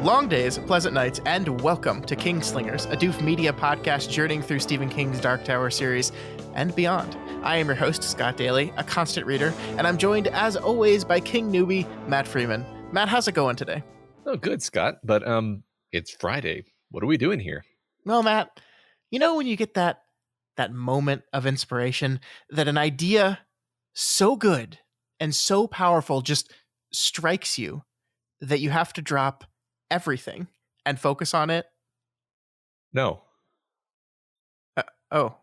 Long days, pleasant nights, and welcome to Kingslingers, a Doof Media podcast journeying through Stephen King's Dark Tower series and beyond. I am your host, Scott Daly, a constant reader, and I'm joined, as always, by King Newbie, Matt Freeman. Matt, how's it going today? Oh, good, Scott. But it's Friday. What are we doing here? Well, Matt, you know when you get that moment of inspiration, that an idea so good and so powerful just strikes you that you have to drop everything and focus on it? No. Oh.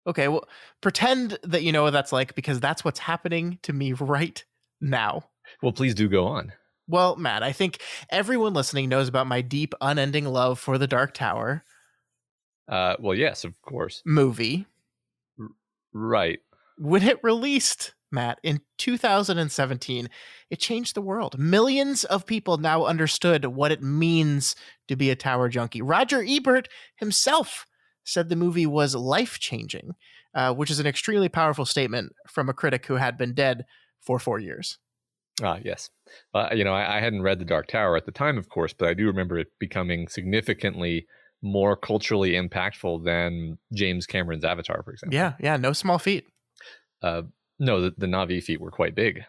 Okay, well, pretend that you know what that's like, because that's what's happening to me right now. Well, please do go on. Well, Matt, I think everyone listening knows about my deep, unending love for the Dark Tower. Well, yes, of course. Movie. Right. When it released, Matt, in 2017, it changed the world. Millions of people now understood what it means to be a Tower junkie. Roger Ebert himself said the movie was life-changing, which is an extremely powerful statement from a critic who had been dead for 4 years. Yes. I hadn't read The Dark Tower at the time, of course, but I do remember it becoming significantly more culturally impactful than James Cameron's Avatar, for example. Yeah, no small feat. No, the Na'vi feet were quite big.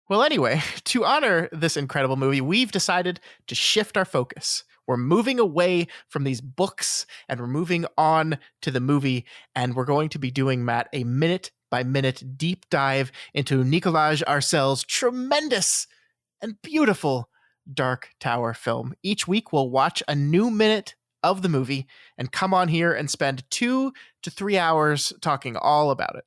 Well, anyway, to honor this incredible movie, we've decided to shift our focus. We're moving away from these books and we're moving on to the movie, and we're going to be doing, Matt, a minute-by-minute deep dive into Nicolas Arcel's tremendous and beautiful Dark Tower film. Each week, we'll watch a new minute of the movie and come on here and spend 2 to 3 hours talking all about it.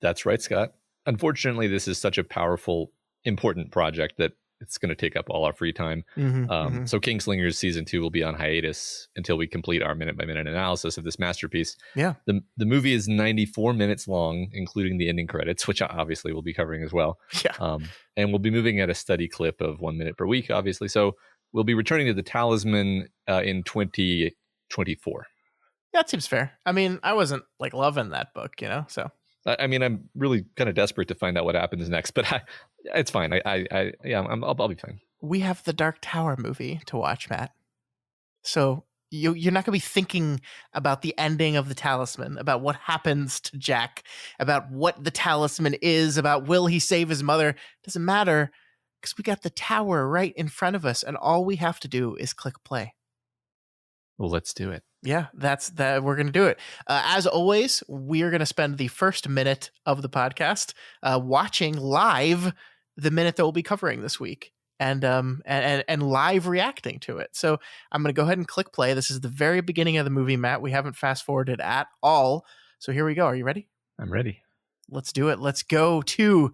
That's right, Scott. Unfortunately, this is such a powerful, important project that it's going to take up all our free time. So Kingslingers Season 2 will be on hiatus until we complete our minute-by-minute analysis of this masterpiece. Yeah. The movie is 94 minutes long, including the ending credits, which obviously we'll be covering as well. Yeah. And we'll be moving at a steady clip of 1 minute per week, obviously. So we'll be returning to The Talisman in 2024. That seems fair. I mean, I wasn't loving that book, so... I mean, I'm really kind of desperate to find out what happens next, but it's fine. I'll be fine. We have the Dark Tower movie to watch, Matt. So you're not going to be thinking about the ending of the Talisman, about what happens to Jack, about what the Talisman is, about will he save his mother. It doesn't matter, because we got the tower right in front of us, and all we have to do is click play. Well, let's do it. Yeah, we're going to do it. As always, we're going to spend the first minute of the podcast watching live the minute that we'll be covering this week, and live reacting to it. So I'm going to go ahead and click play. This is the very beginning of the movie, Matt. We haven't fast forwarded at all. So here we go. Are you ready? I'm ready. Let's do it. Let's go to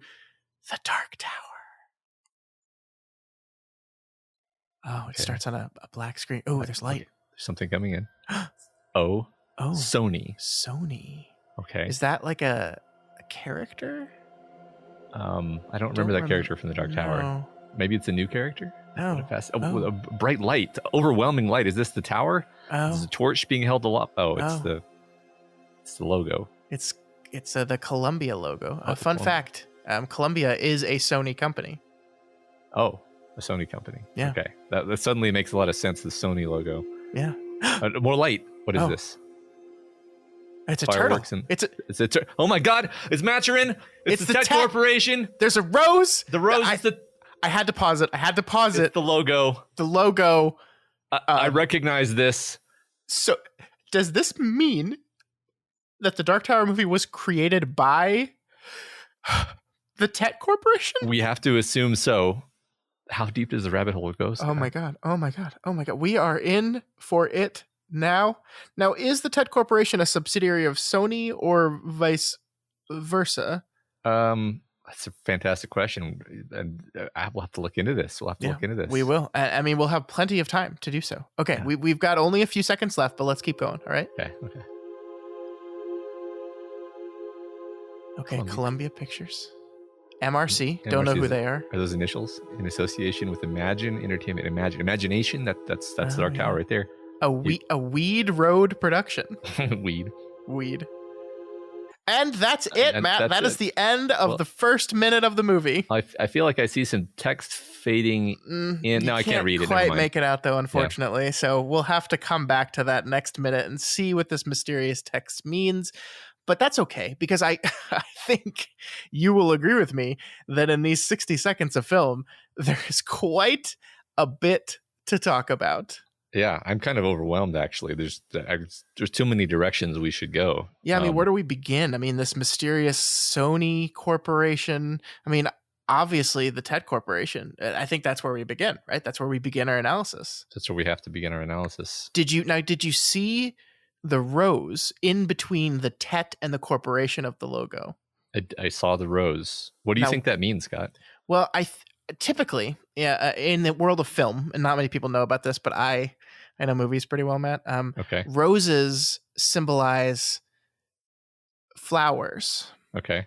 the Dark Tower. Oh, it starts on a black screen. Oh, there's light. Okay. There's something coming in. Oh, Sony. Okay. Is that like a character? I don't remember that character from the Dark Tower. Maybe it's a new character? No. A bright light, overwhelming light. Is this the tower? Oh. Is the torch being held aloft? It's the logo. It's the Columbia logo. Fun Columbia. Fact, Columbia is a Sony company. Oh, a Sony company. Yeah. Okay. That suddenly makes a lot of sense, the Sony logo. Yeah. More light. What is this? It's a Fireworks turtle. Oh my God! It's Maturin. It's the Tech Corporation. There's a rose. The rose. I had to pause it. It's the logo. The logo. I recognize this. So, does this mean that the Dark Tower movie was created by the Tech Corporation? We have to assume so. How deep does the rabbit hole go? Oh my God. We are in for it now. Now, is the Ted Corporation a subsidiary of Sony or vice versa? That's a fantastic question. And we'll have to look into this. We will. I mean, we'll have plenty of time to do so. Okay. Yeah. We've got only a few seconds left, but let's keep going. All right. Okay. Columbia Pictures. MRC. Don't know who they are. Are those initials in association with Imagine Entertainment? Imagination. That's the Dark Tower right there. A Weed Road production. Weed. And that's it, And Matt. that's That is it. the end of Well, the first minute of the movie. I feel like I see some text fading in. You No, I can't read it. Never quite mind. make it out, though, Yeah. unfortunately. So we'll have to come back to that next minute and see what this mysterious text means. But that's okay, because I think you will agree with me that in these 60 seconds of film, there is quite a bit to talk about. Yeah, I'm kind of overwhelmed, actually. There's too many directions we should go. Yeah, I mean, where do we begin? I mean, this mysterious Sony corporation. I mean, obviously the TED Corporation. I think that's where we begin, right? That's where we begin our analysis. That's where we have to begin our analysis. Did you see the rose in between the TET and the corporation of the logo? I saw the rose. What do you think that means, Scott? Well, typically, in the world of film, and not many people know about this, but I know movies pretty well, Matt. Okay. Roses symbolize flowers. Okay.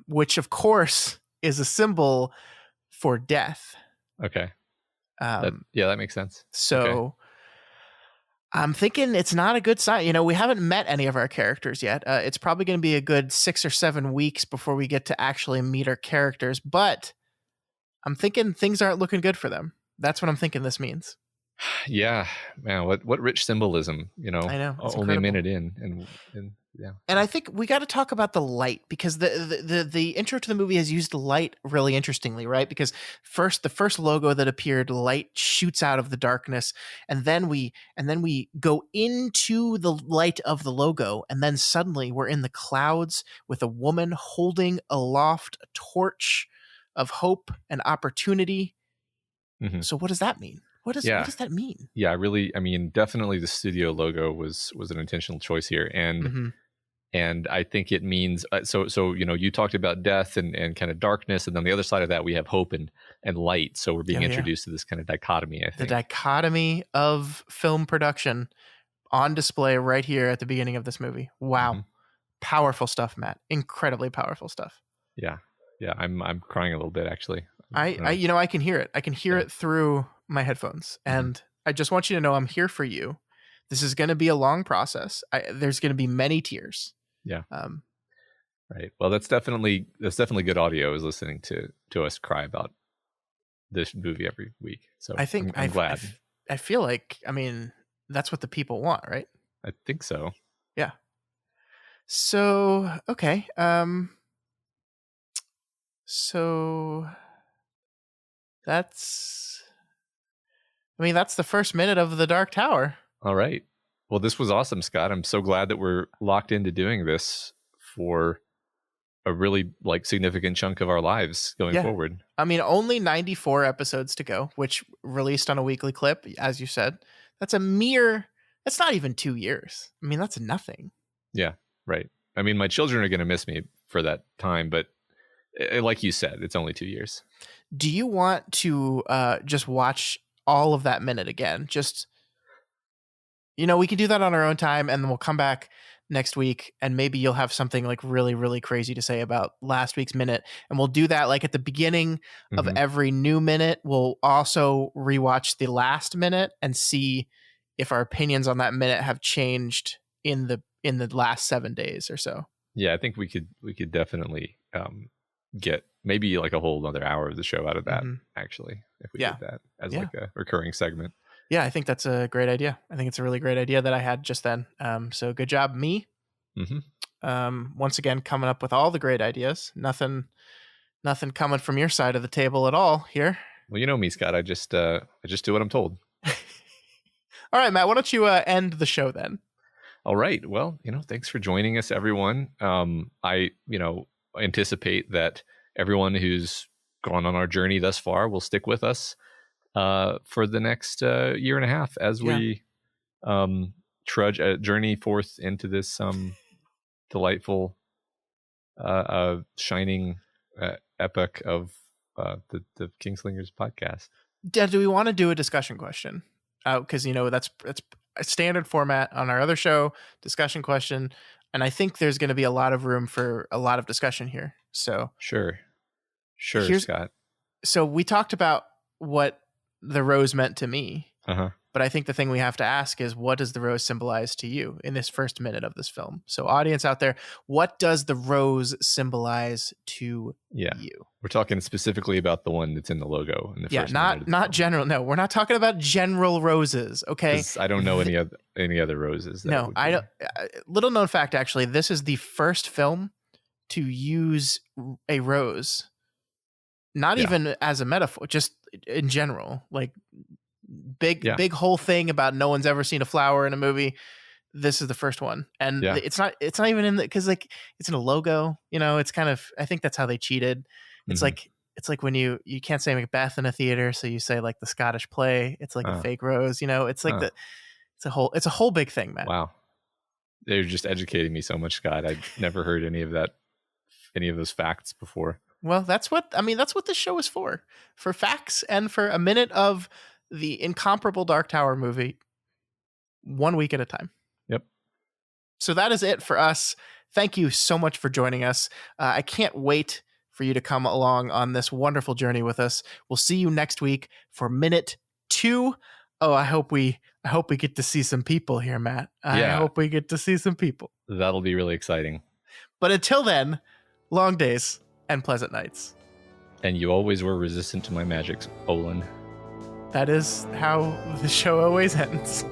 Which of course is a symbol for death. Okay. That makes sense. So okay. I'm thinking it's not a good sign. You know, we haven't met any of our characters yet. It's probably going to be a good 6 or 7 weeks before we get to actually meet our characters, but I'm thinking things aren't looking good for them. That's what I'm thinking this means. Yeah, man, what rich symbolism, I know, only a minute in, and yeah. And I think we got to talk about the light, because the intro to the movie has used light really interestingly, right? Because the first logo that appeared, light shoots out of the darkness, and then we go into the light of the logo, and then suddenly we're in the clouds with a woman holding aloft a torch of hope and opportunity. Mm-hmm. So what does that mean? What does that mean? Yeah, I mean, definitely the studio logo was an intentional choice here, and Mm-hmm. and I think it means so you talked about death and kind of darkness, and on the other side of that we have hope and light. So we're being introduced to this kind of dichotomy. I think the dichotomy of film production on display right here at the beginning of this movie. Wow, mm-hmm. Powerful stuff, Matt. Incredibly powerful stuff. Yeah, I'm crying a little bit, actually. I can hear it. I can hear it through my headphones, and mm-hmm. I just want you to know I'm here for you. This is going to be a long process. There's going to be many tears. Yeah. Right. Well, that's definitely good audio, is listening to us cry about this movie every week. So I think I'm glad. I feel like, I mean, that's what the people want, right? I think so. Yeah. So, okay. So that's the first minute of The Dark Tower. All right. Well, this was awesome, Scott. I'm so glad that we're locked into doing this for a really significant chunk of our lives going forward. I mean, only 94 episodes to go, which released on a weekly clip, as you said. That's not even 2 years. I mean, that's nothing. Yeah, right. I mean, my children are going to miss me for that time, but like you said, it's only 2 years. Do you want to just watch all of that minute again? Just, we can do that on our own time, and then we'll come back next week, and maybe you'll have something really, really crazy to say about last week's minute. And we'll do that at the beginning of mm-hmm. every new minute. We'll also rewatch the last minute and see if our opinions on that minute have changed in the last 7 days or so. Yeah, I think we could definitely get maybe a whole another hour of the show out of that, mm-hmm. actually, if we did that as a recurring segment. Yeah, I think that's a great idea. I think it's a really great idea that I had just then. So good job, me. Mm-hmm. Once again, coming up with all the great ideas. Nothing coming from your side of the table at all here. Well, you know me, Scott. I just do what I'm told. All right, Matt, why don't you end the show then? All right. Well, thanks for joining us, everyone. I anticipate that everyone who's gone on our journey thus far will stick with us for the next year and a half as we trudge a journey forth into this delightful shining epoch of the Kingslingers podcast. Do we want to do a discussion question? Because that's a standard format on our other show, discussion question, and I think there's going to be a lot of room for a lot of discussion here. So sure, Scott. So we talked about what the rose meant to me, but But I think the thing we have to ask is, what does the rose symbolize to you in this first minute of this film? So audience out there, what does the rose symbolize to you? We're talking specifically about the one that's in the logo in the first minute of the not film. general. No, we're not talking about general roses. Okay. I don't know any other roses. No, I don't. Little known fact, actually, this is the first film to use a rose, not even as a metaphor, just in general, like big whole thing about no one's ever seen a flower in a movie. This is the first one, and it's not even in the, because like it's in a logo, you know. It's kind of, I think that's how they cheated. It's like, it's like when you can't say Macbeth in a theater, so you say like the Scottish play. It's like a fake rose, you know. It's like it's a whole big thing, Matt. Wow, they're just educating me so much, Scott. I've never heard any of those facts before. Well, that's what this show is for facts and for a minute of the incomparable Dark Tower movie, 1 week at a time. Yep. So that is it for us. Thank you so much for joining us. I can't wait for you to come along on this wonderful journey with us. We'll see you next week for minute 2. Oh, I hope we get to see some people here, Matt. I hope we get to see some people. That'll be really exciting. But until then, long days and pleasant nights. And you always were resistant to my magic, Olin. That is how the show always ends.